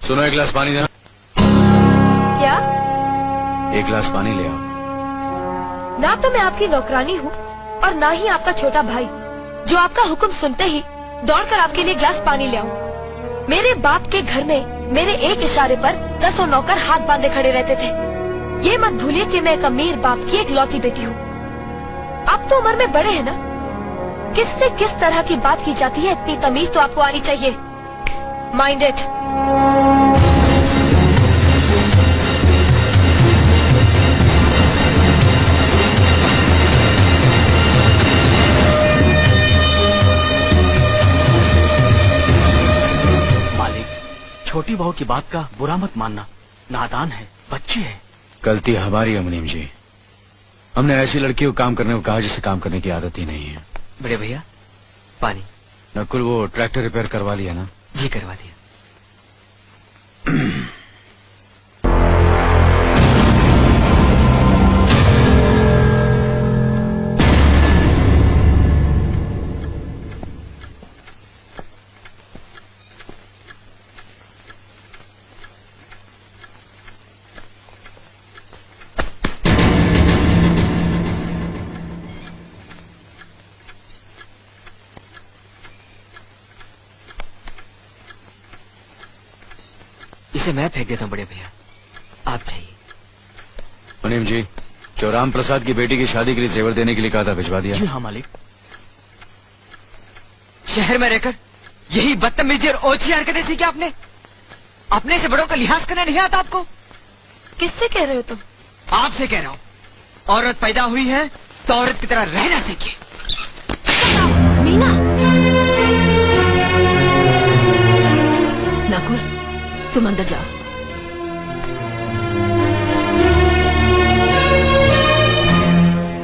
सुनो, एक गिलास पानी देना। क्या? एक गिलास पानी ले आओ। ना तो मैं आपकी नौकरानी हूँ और ना ही आपका छोटा भाई जो आपका हुक्म सुनते ही दौड़कर आपके लिए गिलास पानी ले आऊं। मेरे बाप के घर में मेरे एक इशारे पर 10 नौकर हाथ बांधे खड़े रहते थे। ये मत भूलिए कि मैं एक अमीर बाप की एक लौती बेटी हूँ। आप तो उम्र में बड़े हैं ना, किससे किस तरह की बात की जाती है इतनी तमीज तो आपको आनी चाहिए। Mind it. छोटी बहू की बात का बुरा मत मानना, नादान है, बच्ची है। गलती हमारी है मुनीम जी। हमने ऐसी लड़कियों को काम करने को कहा जिसे काम करने की आदत ही नहीं है। बड़े भैया पानी। नकुल, वो ट्रैक्टर रिपेयर करवा लिया ना? जी करवा दिया। इसे मैं फेंक देता हूँ बड़े भैया, आप चाहिए। मुनीम जी, जो राम प्रसाद की बेटी की शादी के लिए जेवर देने के लिए कहा था, भिजवा दिया? जी हाँ मालिक। शहर में रहकर यही बदतमीजी और ओछी हरकतें सीखी आपने? अपने से बड़ों का लिहाज करना नहीं आता आपको? किससे कह रहे हो तुम? आपसे कह रहा हूँ। औरत पैदा हुई है तो औरत की तरह रहना सीखिए। मीना। नकुल, तुम अंदर जाओ।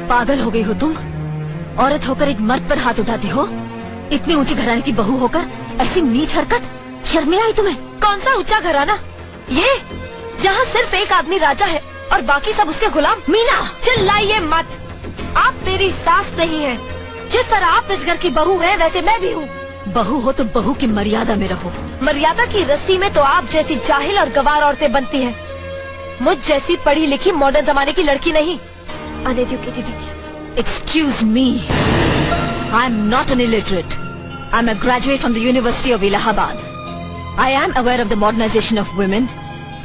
पागल हो गई हो तुम? औरत होकर एक मर्द पर हाथ उठाती हो? इतनी ऊंची घराने की बहू होकर ऐसी नीच हरकत, शर्म नहीं आई तुम्हें? कौन सा ऊंचा घराना? ये जहाँ सिर्फ एक आदमी राजा है और बाकी सब उसके गुलाम। मीना, चिल्लाइए मत। आप मेरी सास नहीं है। जिस तरह आप इस घर की बहू है वैसे मैं भी हूँ। बहू हो तो बहू की मर्यादा में रहो। मर्यादा की रस्सी में तो आप जैसी जाहिल और गवार औरतें बनती हैं। मुझ जैसी पढ़ी लिखी मॉडर्न जमाने की लड़की नहीं। Uneducated idiots. Excuse me, I'm not an illiterate. I'm a graduate from the University of Allahabad. I am aware of the modernization of women,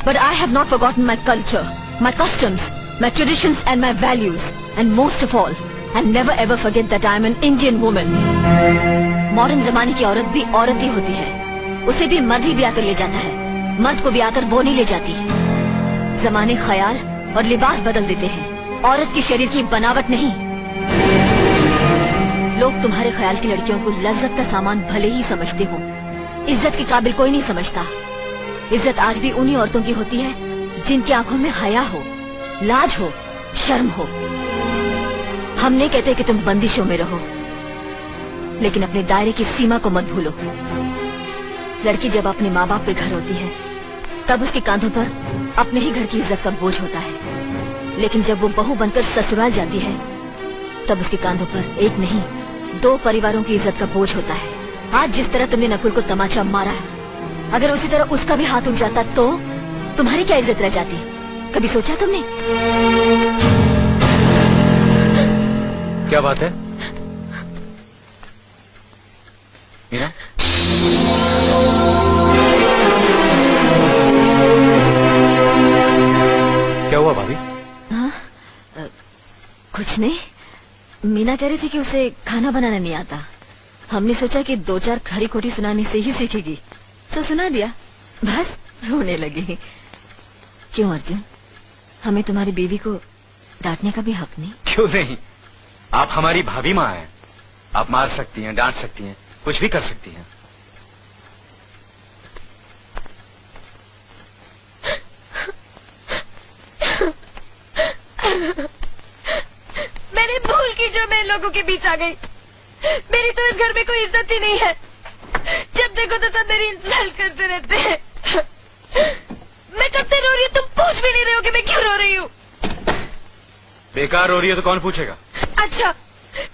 but I have not forgotten my culture, my customs, my traditions and my values, and most of all, I'll never ever forget that I'm an Indian woman. Modern जमाने की औरत भी औरत ही होती है। उसे भी मर्द ही ब्याह कर ले जाता है, मर्द को ब्याह कर वो नहीं ले जाती। जमाने ख्याल और लिबास बदल देते हैं, औरत की शरीर की बनावट नहीं। लोग तुम्हारे ख्याल की लड़कियों को लज्जत का सामान भले ही समझते हो, इज्जत के काबिल कोई नहीं समझता। इज्जत आज भी उन्हीं औरतों की होती है जिनकी आंखों में हया हो, लाज हो, शर्म हो। हम नहीं कहते कि तुम बंदिशों में रहो, लेकिन अपने दायरे की सीमा को मत भूलो। लड़की जब अपने माँ बाप के घर होती है तब उसके कांधों पर अपने ही घर की इज्जत का बोझ होता है, लेकिन जब वो बहू बनकर ससुराल जाती है तब उसके कांधों पर एक नहीं 2 परिवारों की इज्जत का बोझ होता है। आज जिस तरह तुमने नकुल को तमाचा मारा है, अगर उसी तरह उसका भी हाथ उठ जाता तो तुम्हारी क्या इज्जत रह जाती? कभी सोचा तुमने? क्या बात है मीना? क्या हुआ भाभी? हाँ, कुछ नहीं। मीना कह रही थी कि उसे खाना बनाना नहीं आता। हमने सोचा कि 2-4 खरी खोटी सुनाने से ही सीखेगी, तो सुना दिया। बस रोने लगी। क्यों अर्जुन, हमें तुम्हारी बीवी को डांटने का भी हक नहीं? क्यों नहीं, आप हमारी भाभी माँ हैं। आप मार सकती हैं, डांट सकती हैं, कुछ भी कर सकती हैं। मैंने भूल की जो मैं लोगों के बीच आ गई। मेरी तो इस घर में कोई इज्जत ही नहीं है। जब देखो तो सब मेरी इंसल्ट करते रहते हैं। मैं कब से रो रही हूँ, तुम पूछ भी नहीं रहे हो कि मैं क्यों रो रही हूँ। बेकार हो रही है तो कौन पूछेगा? अच्छा,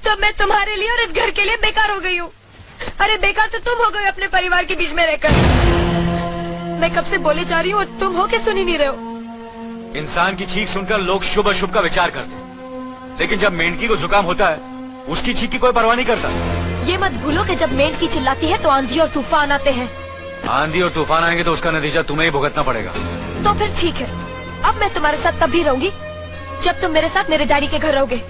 तो मैं तुम्हारे लिए और इस घर के लिए बेकार हो गई हूँ। अरे बेकार तो तुम हो गए अपने परिवार के बीच में रहकर। मैं कब से बोले जा रही हूँ और तुम हो के सुन ही नहीं रहे हो। इंसान की चीख सुनकर लोग शुभ अशुभ का विचार करते हैं, लेकिन जब मेंढकी को जुकाम होता है उसकी चीख की कोई परवाह नहीं करता। ये मत भूलो कि जब मेंढकी चिल्लाती है तो आंधी और तूफान आते हैं। आंधी और तूफान आएंगे तो उसका नतीजा तुम्हें ही भुगतना पड़ेगा। तो फिर ठीक है, अब मैं तुम्हारे साथ तब भी रहूंगी जब तुम मेरे साथ मेरे डैडी के घर रहोगे।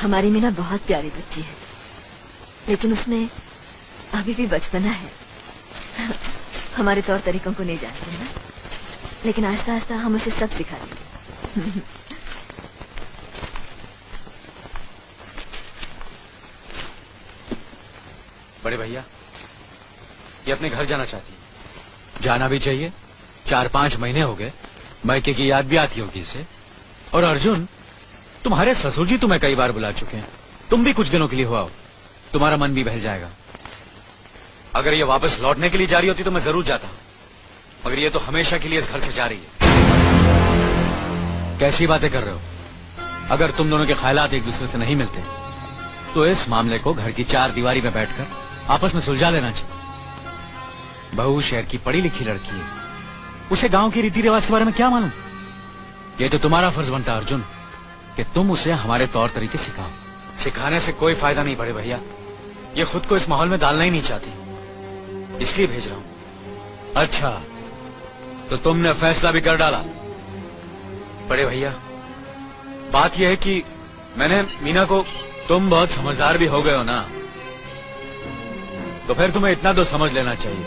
हमारी मीना बहुत प्यारी बच्ची है, लेकिन उसमें अभी भी बचपना है। हमारे तौर तरीकों को नहीं जानते है ना, लेकिन आस्ता आस्ता हम उसे सब सिखा देंगे। बड़े भैया, ये अपने घर जाना चाहती है। जाना भी चाहिए, 4-5 महीने हो गए, मायके की याद भी आती होगी इसे। और अर्जुन, तुम्हारे ससुर जी तुम्हें कई बार बुला चुके हैं, तुम भी कुछ दिनों के लिए हो आओ, तुम्हारा मन भी बहल जाएगा। अगर ये वापस लौटने के लिए जा रही होती तो मैं जरूर जाता, मगर ये तो हमेशा के लिए इस घर से जा रही है। कैसी बातें कर रहे हो? अगर तुम दोनों के ख्यालात एक दूसरे से नहीं मिलते तो इस मामले को घर की 4 दीवारी में बैठकर आपस में सुलझा लेना चाहिए। बहू शहर की पढ़ी लिखी लड़की है, उसे गांव के रीति रिवाज के बारे में क्या मालूम? ये तो तुम्हारा फर्ज बनता है अर्जुन कि तुम उसे हमारे तौर तरीके सिखाओ। सिखाने से कोई फायदा नहीं बड़े भैया, ये खुद को इस माहौल में डालना ही नहीं चाहती, इसलिए भेज रहा हूं। अच्छा, तो तुमने फैसला भी कर डाला? बड़े भैया, बात यह है कि मैंने मीना को, तुम बहुत समझदार भी हो गए हो ना, तो फिर तुम्हें इतना तो समझ लेना चाहिए,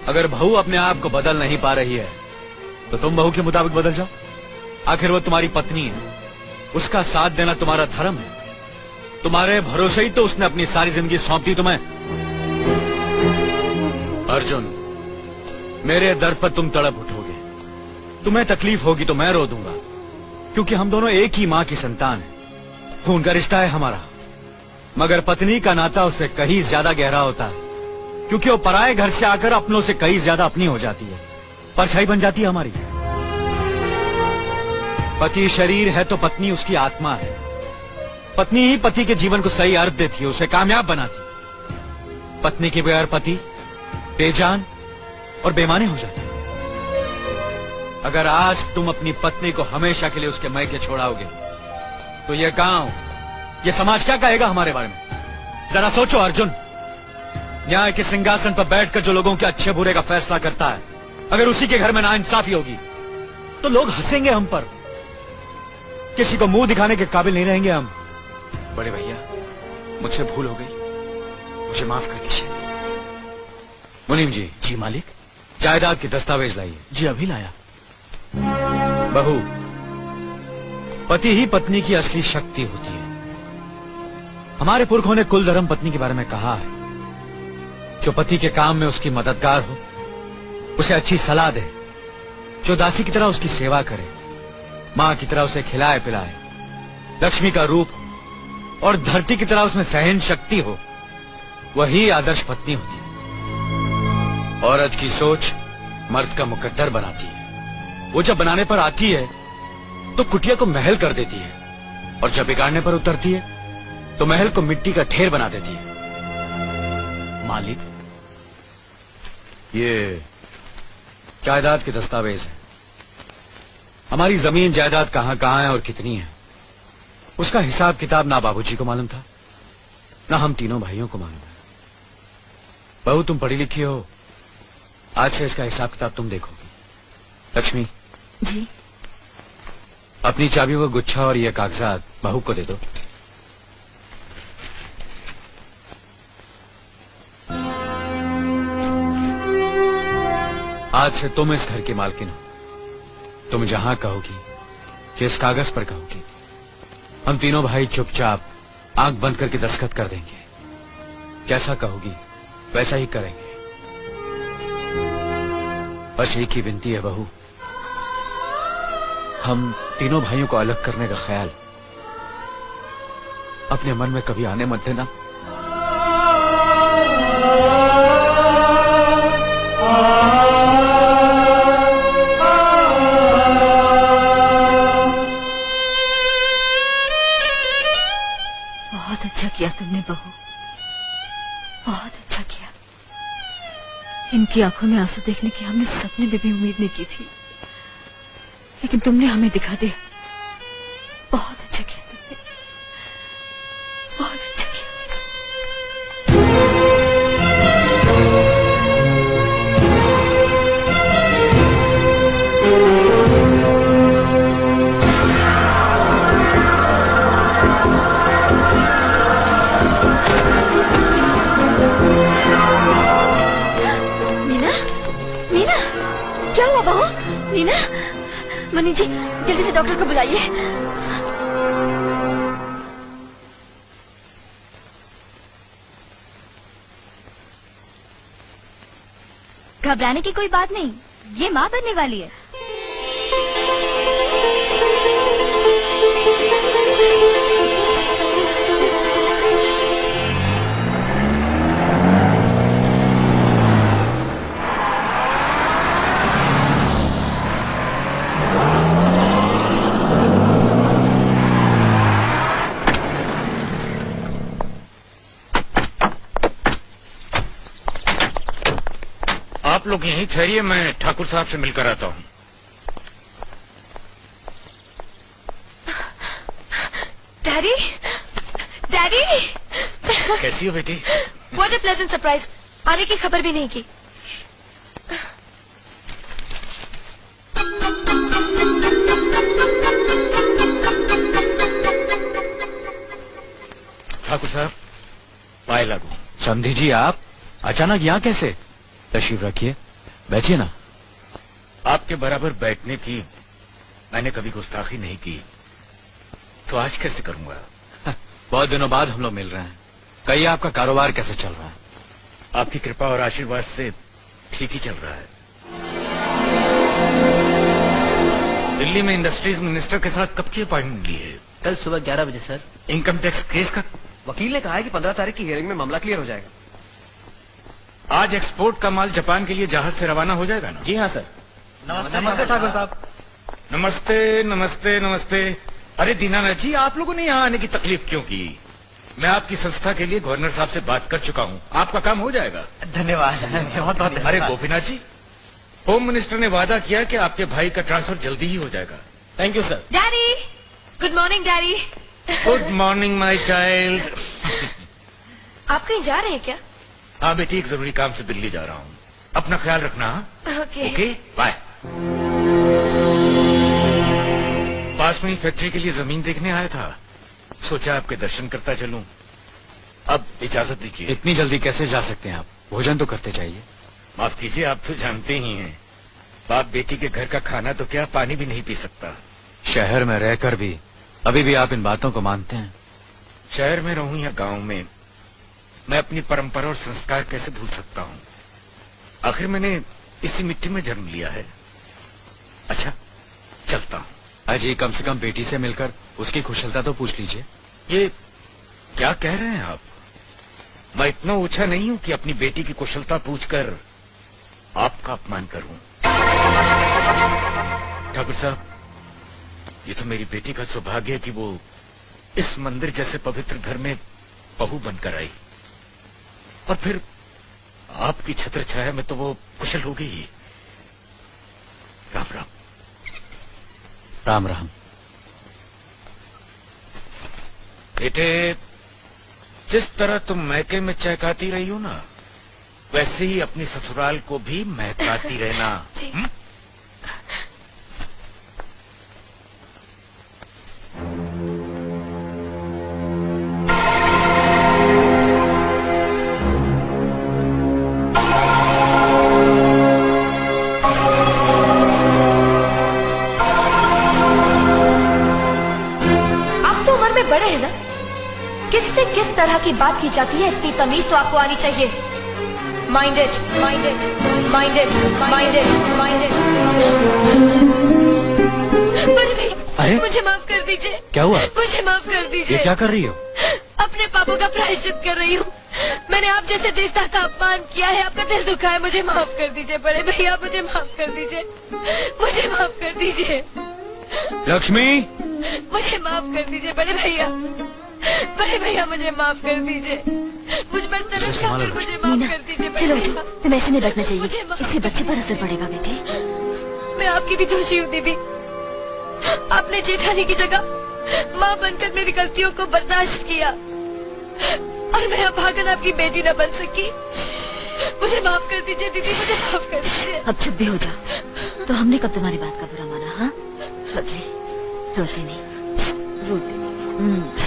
अगर बहू अपने आप को बदल नहीं पा रही है तो तुम बहू के मुताबिक बदल जाओ। आखिर वो तुम्हारी पत्नी है, उसका साथ देना तुम्हारा धर्म है, तुम्हारे भरोसे ही तो उसने अपनी सारी जिंदगी सौंप दी तुम्हें। अर्जुन, मेरे दर पर तुम तड़प उठोगे, तुम्हें तकलीफ होगी तो मैं रो दूंगा, क्योंकि हम दोनों एक ही माँ की संतान है, खून का रिश्ता है हमारा। मगर पत्नी का नाता उससे कहीं ज्यादा गहरा होता है, क्योंकि वो पराये घर से आकर अपनों से कहीं ज्यादा अपनी हो जाती है, परछाई बन जाती है हमारी। पति शरीर है तो पत्नी उसकी आत्मा है। पत्नी ही पति के जीवन को सही अर्थ देती है, उसे कामयाब बनाती। पत्नी के बगैर पति बेजान और बेमाने हो जाते हैं। अगर आज तुम अपनी पत्नी को हमेशा के लिए उसके मायके छोड़ाओगे तो ये गांव, ये समाज क्या कहेगा हमारे बारे में? जरा सोचो अर्जुन, न्याय के सिंहासन पर बैठकर जो लोगों के अच्छे बुरे का फैसला करता है, अगर उसी के घर में नाइंसाफी होगी तो लोग हंसेंगे हम पर, किसी को मुंह दिखाने के काबिल नहीं रहेंगे हम। बड़े भैया, मुझसे भूल हो गई, मुझे माफ कर दीजिए। मुनीम जी। जी मालिक। जायदाद के दस्तावेज लाइए। जी अभी लाया। बहू, पति ही पत्नी की असली शक्ति होती है। हमारे पुरखों ने कुल धर्म पत्नी के बारे में कहा है, जो पति के काम में उसकी मददगार हो, उसे अच्छी सलाह दे, जो दासी की तरह उसकी सेवा करे, माँ की तरह उसे खिलाए पिलाए, लक्ष्मी का रूप और धरती की तरह उसमें सहन शक्ति हो, वही आदर्श पत्नी होती है। औरत की सोच मर्द का मुकद्दर बनाती है। वो जब बनाने पर आती है तो कुटिया को महल कर देती है, और जब बिगाड़ने पर उतरती है तो महल को मिट्टी का ढेर बना देती है। मालिक, ये जायदाद के दस्तावेज है। हमारी जमीन जायदाद कहां कहां है और कितनी है, उसका हिसाब किताब ना बाबूजी को मालूम था, ना हम तीनों भाइयों को मालूम है। बहू, तुम पढ़ी लिखी हो, आज से इसका हिसाब किताब तुम देखोगी। लक्ष्मी जी। अपनी चाबियों का गुच्छा और ये कागजात बहू को दे दो। आज से तुम इस घर की मालकिन हो। तुम जहां कहोगी, जिस कागज पर कहोगी, हम तीनों भाई चुपचाप आंख बंद करके दस्तखत कर देंगे। जैसा कहोगी वैसा ही करेंगे। बस एक ही विनती है बहू, हम तीनों भाइयों को अलग करने का ख्याल अपने मन में कभी आने मत देना। किया तुमने बहू, बहुत अच्छा किया। इनकी आंखों में आंसू देखने की हमने सपने में भी उम्मीद नहीं की थी, लेकिन तुमने हमें दिखा दिया। बहुत अच्छा किया तुमने, बहुत अच्छा किया। मीना, मीना, क्या हुआ बहू? मीना, मनी जी जल्दी से डॉक्टर को बुलाइए। घबराने की कोई बात नहीं, ये माँ बनने वाली है। आप लोग यहीं ठहरिए, मैं ठाकुर साहब से मिलकर आता हूँ। डैडी, डैडी, कैसी हो बेटी? व्हाट अ प्लेजेंट सरप्राइज, आने की खबर भी नहीं की। ठाकुर साहब, पाए लागू। समधी जी आप अचानक यहाँ कैसे? तशरीफ रखिए, बैठिए ना। आपके बराबर बैठने की मैंने कभी गुस्ताखी नहीं की, तो आज कैसे करूंगा? बहुत दिनों बाद हम लोग मिल रहे हैं। कहिए आपका कारोबार कैसे चल रहा है? आपकी कृपा और आशीर्वाद से ठीक ही चल रहा है। दिल्ली में इंडस्ट्रीज मिनिस्टर के साथ कब की अपॉइंटमेंट ली है? कल सुबह 11 बजे सर। इनकम टैक्स केस का वकील ने कहा है कि 15 तारीख की हियरिंग में मामला क्लियर हो जाएगा। आज एक्सपोर्ट का माल जापान के लिए जहाज से रवाना हो जाएगा ना? जी हाँ सर। नमस्ते ठाकुर साहब। नमस्ते नमस्ते नमस्ते। अरे दीनानाथ जी, आप लोगों ने यहाँ आने की तकलीफ क्यों की? मैं आपकी संस्था के लिए गवर्नर साहब से बात कर चुका हूँ, आपका काम हो जाएगा। धन्यवाद, बहुत बहुत। अरे गोपीनाथ जी, होम मिनिस्टर ने वादा किया कि आपके भाई का ट्रांसफर जल्दी ही हो जाएगा। Thank you sir. Daddy, good morning daddy. Good morning my child. आप कहीं जा रहे हैं क्या? हाँ बेटी, एक जरूरी काम से दिल्ली जा रहा हूँ, अपना ख्याल रखना। ओके। Okay, bye. पास में ही फैक्ट्री के लिए जमीन देखने आया था, सोचा आपके दर्शन करता चलूं। अब इजाजत दीजिए। इतनी जल्दी कैसे जा सकते हैं आप? भोजन तो करते चाहिए। माफ कीजिए, आप तो जानते ही हैं, बाप बेटी के घर का खाना तो क्या, पानी भी नहीं पी सकता। शहर में रहकर भी अभी भी आप इन बातों को मानते हैं? शहर में रहूं या गांव में, मैं अपनी परंपरा और संस्कार कैसे भूल सकता हूं? आखिर मैंने इसी मिट्टी में जन्म लिया है। अच्छा, चलता हूं। अजी, कम से कम बेटी से मिलकर उसकी कुशलता तो पूछ लीजिए। ये क्या कह रहे हैं आप? मैं इतना ऊंचा नहीं हूं कि अपनी बेटी की कुशलता पूछकर आपका अपमान करूं। ठाकुर साहब, ये तो मेरी बेटी का सौभाग्य है कि वो इस मंदिर जैसे पवित्र घर में बहू बनकर आई, और फिर आपकी छत्र छाया में तो वो कुशल हो गई ही। राम राम। राम राम। बेटे, जिस तरह तुम मैके में चहकाती रही हो ना, वैसे ही अपनी ससुराल को भी महकाती रहना। जी। बड़े हैं ना, किससे किस तरह की बात की जाती है, इतनी तमीज तो आपको आनी चाहिए। Mind it, mind it, mind it, mind it, mind it. बड़े भाई, मुझे माफ कर दीजिए। क्या हुआ? मुझे माफ कर दीजिए। ये क्या कर रही हो? अपने पापों का प्रायश्चित कर रही हूँ। मैंने आप जैसे देवता का अपमान किया है, आपका दिल दुखा है, मुझे माफ कर दीजिए बड़े भैया, मुझे माफ कर दीजिए, मुझे माफ कर दीजिए। लक्ष्मी, मुझे माफ कर दीजिए बड़े भैया, बड़े भैया मुझे माफ कर दीजिए, मुझ पर तरस खाकर मुझे माफ मीना कर दीजिए। बड़े चलो भैया, तुम ऐसे नहीं बैठना चाहिए, मुझे माफ इससे बच्चे पर असर पड़ेगा बेटे। मैं आपकी भी दोषी हूँ दीदी। आपने जेठानी की जगह माँ बनकर मेरी गलतियों को बर्दाश्त किया और मैं अभागन आपकी बेटी न बन सकी। मुझे माफ कर दीजिए दीदी, मुझे माफ कर दीजिए। अब चुप भी हो जाओ। तो हमने कब तुम्हारी बात का बुरा माना? हाँ, बदली रोती नहीं, रोती नहीं।